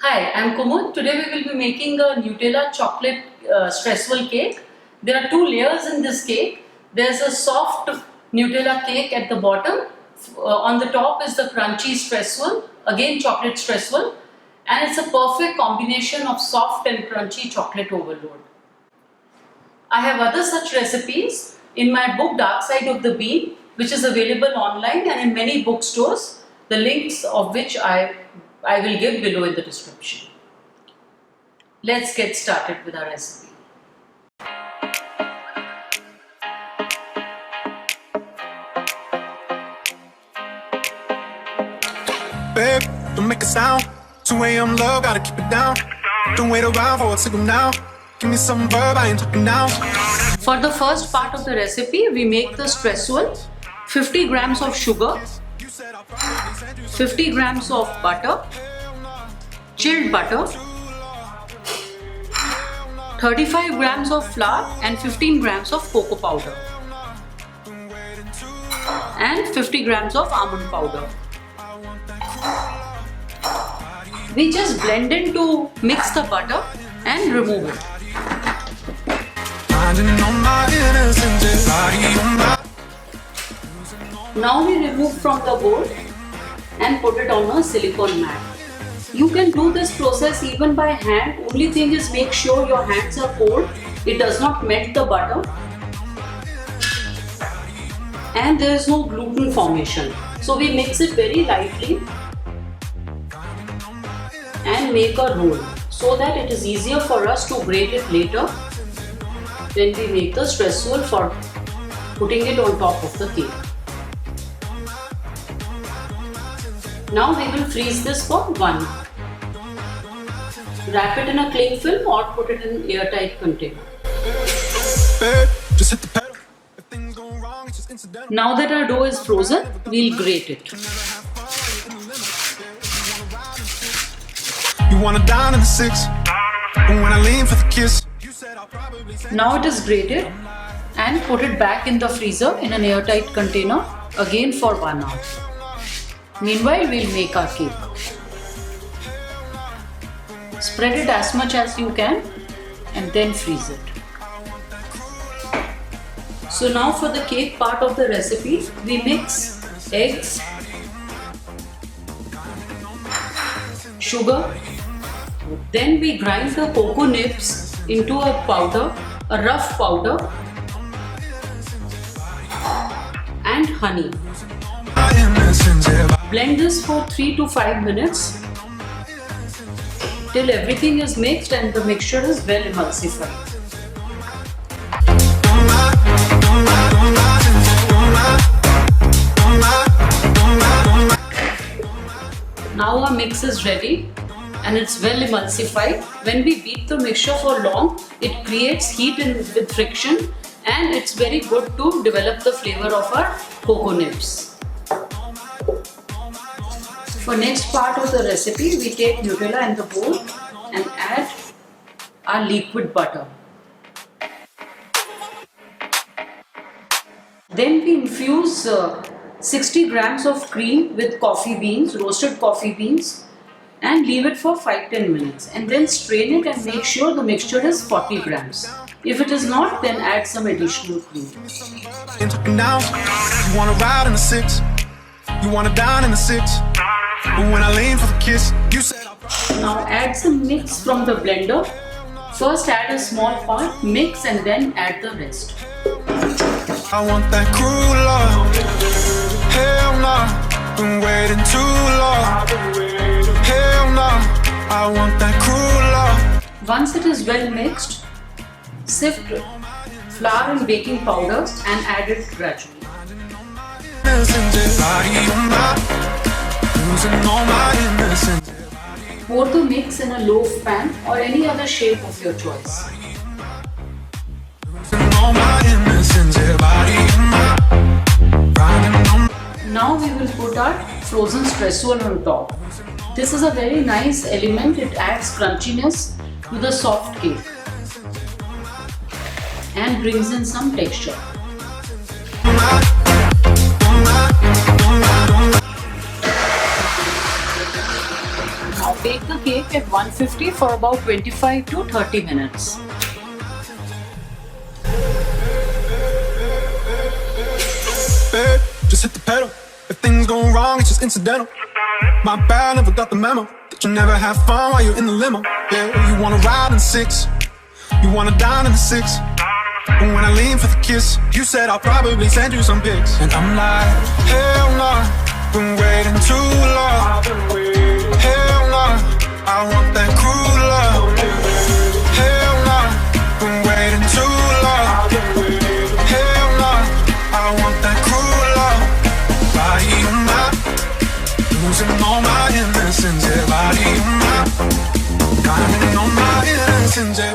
Hi, I'm Kumud. Today we will be making a Nutella chocolate Streusel cake. There are two layers in this cake. There's a soft Nutella cake at the bottom. On the top is the crunchy Streusel, again chocolate Streusel, and it's a perfect combination of soft and crunchy chocolate overload. I have other such recipes in my book Dark Side of the Bean, which is available online and in many bookstores, the links of which I will give below in the description. Let's get started with our recipe. Babe, don't make a sound. 2 a.m. love, gotta keep it down. Don't wait around for a signal now. Give me some verb, I ain't talking now. For the first part of the recipe, we make the Streusel. 50 grams of sugar, 50 grams of butter, chilled butter, 35 grams of flour and 15 grams of cocoa powder, and 50 grams of almond powder. We just blend in to mix the butter and remove it. Now we remove from the bowl and put it on a silicone mat. You can do this process even by hand. Only thing is, make sure your hands are cold. It does not melt the butter and there is no gluten formation. So we mix it very lightly and make a roll so that it is easier for us to grate it later when we make the Streusel for putting it on top of the cake. Now we will freeze this for 1 hour. Wrap it in a cling film or put it in an airtight container. Now that our dough is frozen, we'll grate it. You wanna dine in the 6, and when I lean for the kiss. Now it is grated and put it back in the freezer in an airtight container again for 1 hour. Meanwhile, we'll make our cake. Spread it as much as you can and then freeze it. So now for the cake part of the recipe, we mix eggs, sugar, then we grind the cocoa nibs into a powder, a rough powder, and honey. Blend this for 3 to 5 minutes till everything is mixed and the mixture is well emulsified. Now our mix is ready and it's well emulsified. When we beat the mixture for long, it creates heat with friction and it's very good to develop the flavor of our cocoa nibs. For next part of the recipe, we take Nutella in the bowl and add our liquid butter. Then we infuse 60 grams of cream with coffee beans, roasted coffee beans, and leave it for 5-10 minutes and then strain it and make sure the mixture is 40 grams. If it is not, then add some additional cream. Now, you wanna ride in the 6, you wanna dine in the 6. And when I lean for the kiss, you said. Now add some mix from the blender. First add a small part, mix and then add the rest. I want that cruel love. Hell no, been waiting too long. Hell no, I want that cruel love. Once it is well mixed, sift flour and baking powder and add it gradually. Pour the mix in a loaf pan or any other shape of your choice. Now we will put our frozen Streusel on top. This is a very nice element. It adds crunchiness to the soft cake and brings in some texture. bake the cake at 150 for about 25 to 30 minutes. Babe, just hit the pedal. If things go wrong, it's just incidental. My bad, never got the memo that you never have fun while you're in the limo. Yeah, you wanna ride in 6, you wanna dine in the 6. And when I lean for the kiss, you said I'll probably send you some pics. And I'm like, hell nah, been waiting too long. Hell nah, I want that cruel love.